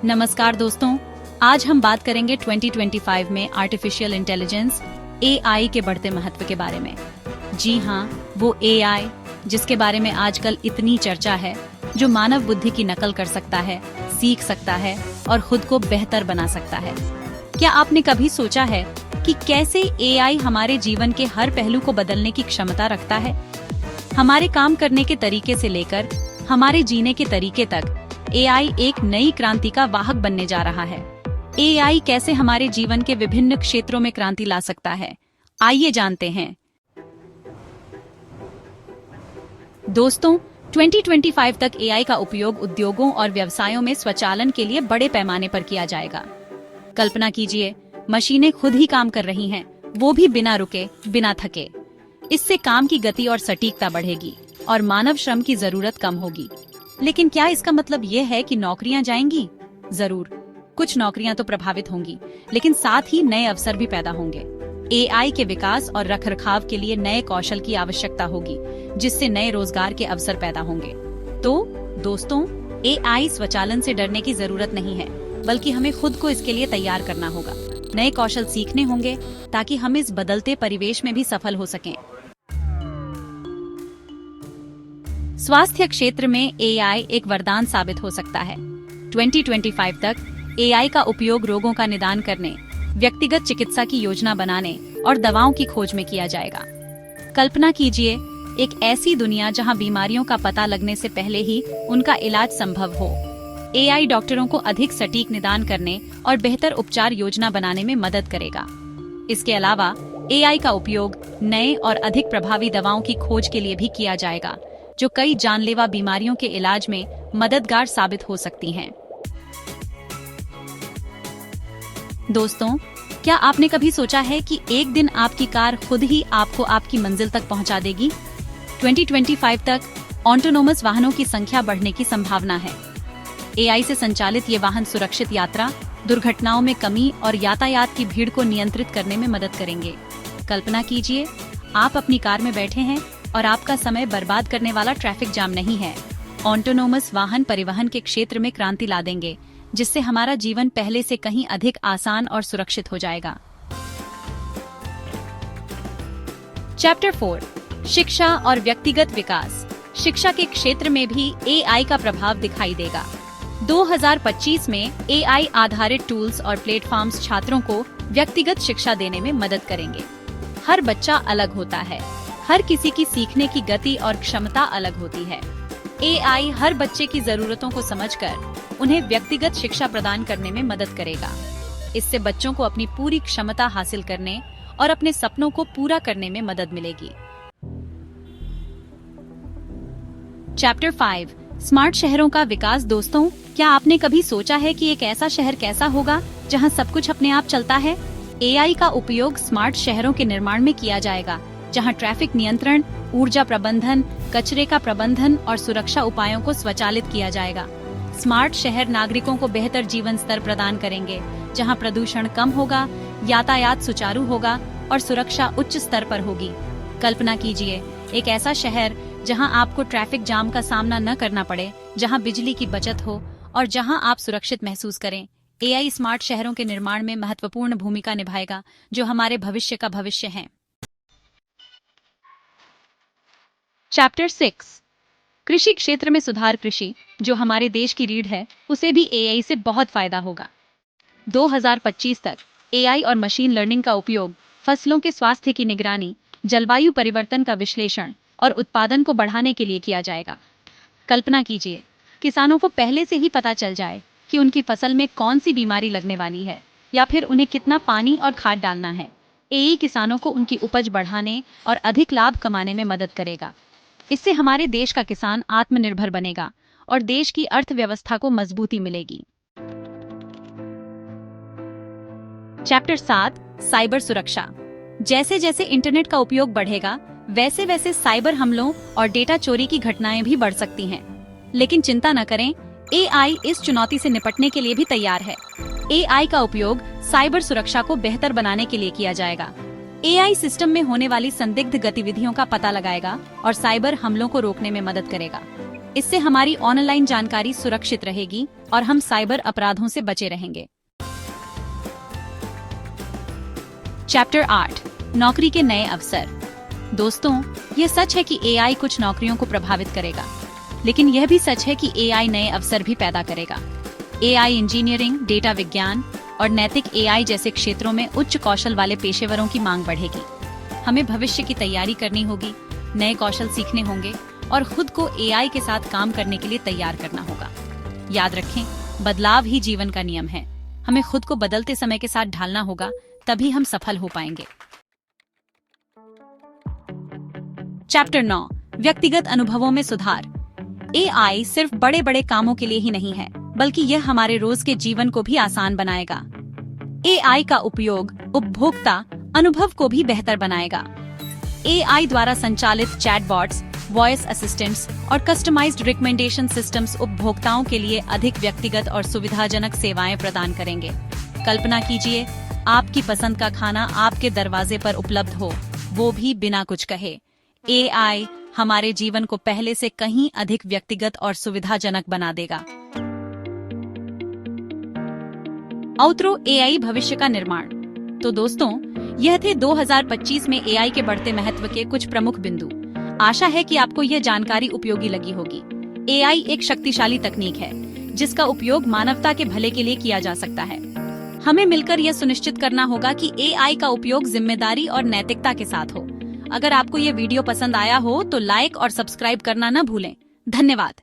नमस्कार दोस्तों, आज हम बात करेंगे 2025 में आर्टिफिशियल इंटेलिजेंस एआई के बढ़ते महत्व के बारे में। जी हाँ, वो एआई जिसके बारे में आजकल इतनी चर्चा है, जो मानव बुद्धि की नकल कर सकता है, सीख सकता है और खुद को बेहतर बना सकता है। क्या आपने कभी सोचा है कि कैसे एआई हमारे जीवन के हर पहलू को बदलने की क्षमता रखता है? हमारे काम करने के तरीके से लेकर हमारे जीने के तरीके तक एआई एक नई क्रांति का वाहक बनने जा रहा है। एआई कैसे हमारे जीवन के विभिन्न क्षेत्रों में क्रांति ला सकता है, आइए जानते हैं। दोस्तों, 2025 तक एआई का उपयोग उद्योगों और व्यवसायों में स्वचालन के लिए बड़े पैमाने पर किया जाएगा। कल्पना कीजिए, मशीनें खुद ही काम कर रही हैं, वो भी बिना रुके, बिना थके। इससे काम की गति और सटीकता बढ़ेगी और मानव श्रम की जरूरत कम होगी। लेकिन क्या इसका मतलब ये है कि नौकरियां जाएंगी? जरूर, कुछ नौकरियां तो प्रभावित होंगी, लेकिन साथ ही नए अवसर भी पैदा होंगे। एआई के विकास और रखरखाव के लिए नए कौशल की आवश्यकता होगी, जिससे नए रोजगार के अवसर पैदा होंगे। तो दोस्तों, एआई स्वचालन से डरने की जरूरत नहीं है, बल्कि हमें खुद को इसके लिए तैयार करना होगा। नए कौशल सीखने होंगे ताकि हम इस बदलते परिवेश में भी सफल हो सकें। स्वास्थ्य क्षेत्र में एआई एक वरदान साबित हो सकता है। 2025 तक एआई का उपयोग रोगों का निदान करने, व्यक्तिगत चिकित्सा की योजना बनाने और दवाओं की खोज में किया जाएगा। कल्पना कीजिए, एक ऐसी दुनिया जहां बीमारियों का पता लगने से पहले ही उनका इलाज संभव हो। एआई डॉक्टरों को अधिक सटीक निदान करने और बेहतर उपचार योजना बनाने में मदद करेगा। इसके अलावा एआई का उपयोग नए और अधिक प्रभावी दवाओं की खोज के लिए भी किया जाएगा, जो कई जानलेवा बीमारियों के इलाज में मददगार साबित हो सकती हैं। दोस्तों, क्या आपने कभी सोचा है कि एक दिन आपकी कार खुद ही आपको आपकी मंजिल तक पहुंचा देगी? 2025 तक ऑटोनोमस वाहनों की संख्या बढ़ने की संभावना है। एआई से संचालित ये वाहन सुरक्षित यात्रा, दुर्घटनाओं में कमी और यातायात की भीड़ को नियंत्रित करने में मदद करेंगे। कल्पना कीजिए, आप अपनी कार में बैठे हैं और आपका समय बर्बाद करने वाला ट्रैफिक जाम नहीं है। ऑटोनोमस वाहन परिवहन के क्षेत्र में क्रांति ला देंगे, जिससे हमारा जीवन पहले से कहीं अधिक आसान और सुरक्षित हो जाएगा। चैप्टर 4, शिक्षा और व्यक्तिगत विकास। शिक्षा के क्षेत्र में भी एआई का प्रभाव दिखाई देगा। 2025 में एआई आधारित टूल्स और प्लेटफॉर्म्स छात्रों को व्यक्तिगत शिक्षा देने में मदद करेंगे। हर बच्चा अलग होता है, हर किसी की सीखने की गति और क्षमता अलग होती है। एआई हर बच्चे की जरूरतों को समझकर उन्हें व्यक्तिगत शिक्षा प्रदान करने में मदद करेगा। इससे बच्चों को अपनी पूरी क्षमता हासिल करने और अपने सपनों को पूरा करने में मदद मिलेगी। चैप्टर 5, स्मार्ट शहरों का विकास। दोस्तों, क्या आपने कभी सोचा है कि एक ऐसा शहर कैसा होगा जहां सब कुछ अपने आप चलता है? एआई का उपयोग स्मार्ट शहरों के निर्माण में किया जाएगा, जहां ट्रैफिक नियंत्रण, ऊर्जा प्रबंधन, कचरे का प्रबंधन और सुरक्षा उपायों को स्वचालित किया जाएगा। स्मार्ट शहर नागरिकों को बेहतर जीवन स्तर प्रदान करेंगे, जहां प्रदूषण कम होगा, यातायात सुचारू होगा और सुरक्षा उच्च स्तर पर होगी। कल्पना कीजिए, एक ऐसा शहर जहां आपको ट्रैफिक जाम का सामना न करना पड़े, जहां बिजली की बचत हो और जहां आप सुरक्षित महसूस करें। एआई स्मार्ट शहरों के निर्माण में महत्वपूर्ण भूमिका निभाएगा, जो हमारे भविष्य का भविष्य है। चैप्टर 6, कृषि क्षेत्र में सुधार। कृषि, जो हमारे देश की रीढ़ है, उसे भी एआई से बहुत फायदा होगा। 2025 तक एआई और मशीन लर्निंग का उपयोग फसलों के स्वास्थ्य की निगरानी, जलवायु परिवर्तन का विश्लेषण और उत्पादन को बढ़ाने के लिए किया जाएगा। कल्पना कीजिए, किसानों को पहले से ही पता चल जाए कि उनकी फसल में कौन सी बीमारी लगने वाली है या फिर उन्हें कितना पानी और खाद डालना है। एआई किसानों को उनकी उपज बढ़ाने और अधिक लाभ कमाने में मदद करेगा। इससे हमारे देश का किसान आत्मनिर्भर बनेगा और देश की अर्थव्यवस्था को मजबूती मिलेगी। चैप्टर 7, साइबर सुरक्षा। जैसे जैसे इंटरनेट का उपयोग बढ़ेगा, वैसे वैसे साइबर हमलों और डेटा चोरी की घटनाएं भी बढ़ सकती हैं। लेकिन चिंता न करें, एआई इस चुनौती से निपटने के लिए भी तैयार है। एआई का उपयोग साइबर सुरक्षा को बेहतर बनाने के लिए किया जाएगा। एआई सिस्टम में होने वाली संदिग्ध गतिविधियों का पता लगाएगा और साइबर हमलों को रोकने में मदद करेगा। इससे हमारी ऑनलाइन जानकारी सुरक्षित रहेगी और हम साइबर अपराधों से बचे रहेंगे। चैप्टर 8, नौकरी के नए अवसर। दोस्तों, यह सच है कि एआई कुछ नौकरियों को प्रभावित करेगा, लेकिन यह भी सच है कि एआई नए अवसर भी पैदा करेगा। एआई इंजीनियरिंग, डेटा विज्ञान और नैतिक एआई जैसे क्षेत्रों में उच्च कौशल वाले पेशेवरों की मांग बढ़ेगी। हमें भविष्य की तैयारी करनी होगी, नए कौशल सीखने होंगे और खुद को एआई के साथ काम करने के लिए तैयार करना होगा। याद रखें, बदलाव ही जीवन का नियम है। हमें खुद को बदलते समय के साथ ढालना होगा, तभी हम सफल हो पाएंगे। चैप्टर 9, व्यक्तिगत अनुभवों में सुधार। एआई सिर्फ बड़े बड़े कामों के लिए ही नहीं है, बल्कि यह हमारे रोज के जीवन को भी आसान बनाएगा। एआई का उपयोग उपभोक्ता अनुभव को भी बेहतर बनाएगा। एआई द्वारा संचालित चैटबॉट्स, वॉइस असिस्टेंट्स और कस्टमाइज्ड रिकमेंडेशन सिस्टम्स उपभोक्ताओं के लिए अधिक व्यक्तिगत और सुविधाजनक सेवाएं प्रदान करेंगे। कल्पना कीजिए, आपकी पसंद का खाना आपके दरवाजे पर उपलब्ध हो, वो भी बिना कुछ कहे। एआई हमारे जीवन को पहले से कहीं अधिक व्यक्तिगत और सुविधाजनक बना देगा। आउटरो, एआई भविष्य का निर्माण। तो दोस्तों, यह थे 2025 में एआई के बढ़ते महत्व के कुछ प्रमुख बिंदु। आशा है कि आपको यह जानकारी उपयोगी लगी होगी। एआई एक शक्तिशाली तकनीक है, जिसका उपयोग मानवता के भले के लिए किया जा सकता है। हमें मिलकर यह सुनिश्चित करना होगा कि एआई का उपयोग जिम्मेदारी और नैतिकता के साथ हो। अगर आपको यह वीडियो पसंद आया हो तो लाइक और सब्सक्राइब करना न भूलें। धन्यवाद।